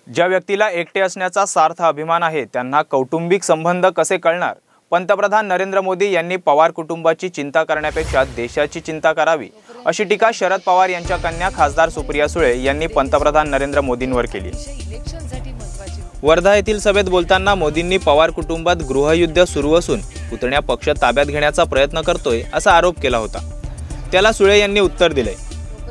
ज्या व्यक्तीला एकटे असण्याचा सार्थ अभिमान आहे त्यांना कौटुंबिक संबंध कसे कळणार। पंतप्रधान नरेंद्र मोदी यांनी पवार कुटुंबाची चिंता करण्यापेक्षा देशाची चिंता करावी अशी टीका शरद पवार यांच्या कन्या खासदार सुप्रिया सुळे यांनी पंतप्रधान नरेंद्र मोदींवर केली। वर्धा येथील सभेत बोलताना मोदींनी पवार कुटुंबात गृहयुद्ध सुरू असून पुतण्या पक्ष ताब्यात घेण्याचा प्रयत्न करतोय असा आरोप केला होता। त्याला सुळे यांनी उत्तर दिले।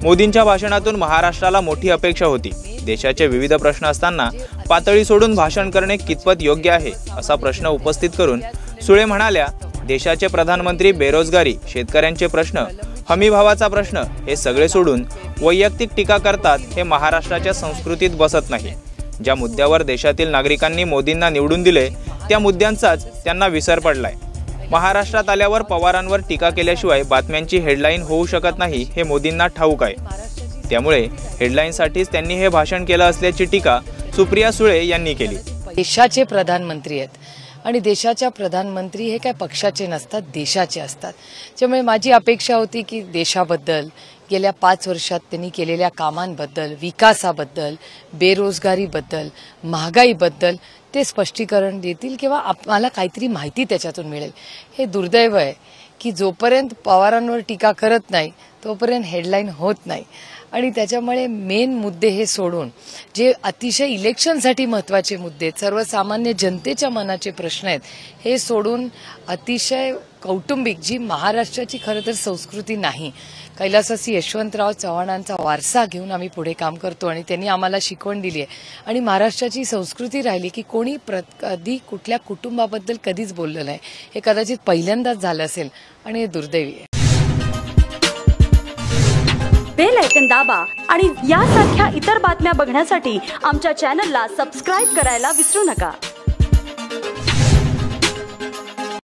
मोदींच्या भाषणातून महाराष्ट्राला मोठी अपेक्षा होती। देशाचे विविध प्रश्न असताना पातळी सोडून भाषण करणे कितपत योग्य आहे असा प्रश्न उपस्थित करून सुळे म्हणाल्या, देशाचे प्रधानमंत्री बेरोजगारी, शेतकऱ्यांचे प्रश्न, हमी भावाचा प्रश्न हे सगळे सोडून वैयक्तिक टीका करतात हे महाराष्ट्राच्या संस्कृतीत बसत नाही। ज्या मुद्द्यावर देशातील नागरिकांनी मोदींना निवडून दिले त्या मुद्द्यांचाच त्यांना विसर पडलाय। महाराष्ट्रात आल्यावर पवारांवर टीका केल्याशिवाय बातम्यांची हेडलाईन होऊ शकत नाही हे मोदींना ठाऊक आहे। त्यामुळे हेडलाईनसाठीच त्यांनी हे भाषण केलं असल्याची टीका सुप्रिया सुळे यांनी केली। देशाचे प्रधानमंत्री आहेत आणि देशाच्या प्रधानमंत्री हे काय पक्षाचे नसतात, देशाचे असतात। त्यामुळे माझी अपेक्षा होती की देशाबद्दल गेल्या 5 वर्षात त्यांनी केलेल्या कामांबद्दल, विकासाबद्दल, बेरोजगारीबद्दल, महागाईबद्दल ते स्पष्टीकरण देतील किंवा आम्हाला काहीतरी माहिती त्याच्यातून मिळेल। हे दुर्दैव आहे की जोपर्यंत पवारांवर टीका करत नाही तोपर्यंत हेडलाईन होत नाही आणि त्याच्यामुळे मेन मुद्दे हे सोडून जे अतिशय इलेक्शनसाठी महत्त्वाचे मुद्दे, सर्वसामान्य जनतेच्या मनाचे प्रश्न आहेत हे सोडून अतिशय कौटुंबिक, जी महाराष्ट्राची खरं तर संस्कृती नाही, कैलासवासी यशवंतराव चव्हाणांचा वारसा घेऊन आम्ही पुढे काम करतो आणि त्यांनी आम्हाला शिकवण दिली आहे आणि महाराष्ट्राची संस्कृती राहिली की कोणी कधी कुठल्या कुटुंबाबद्दल कधीच बोललं नाही। हे कदाचित पहिल्यांदाच झालं असेल आणि हे दुर्दैवी आहे। बेल आयकॉन दाबा आणि यासारख्या इतर बातम्या बघण्यासाठी आमच्या चॅनलला सबस्क्राइब करायला विसरू नका।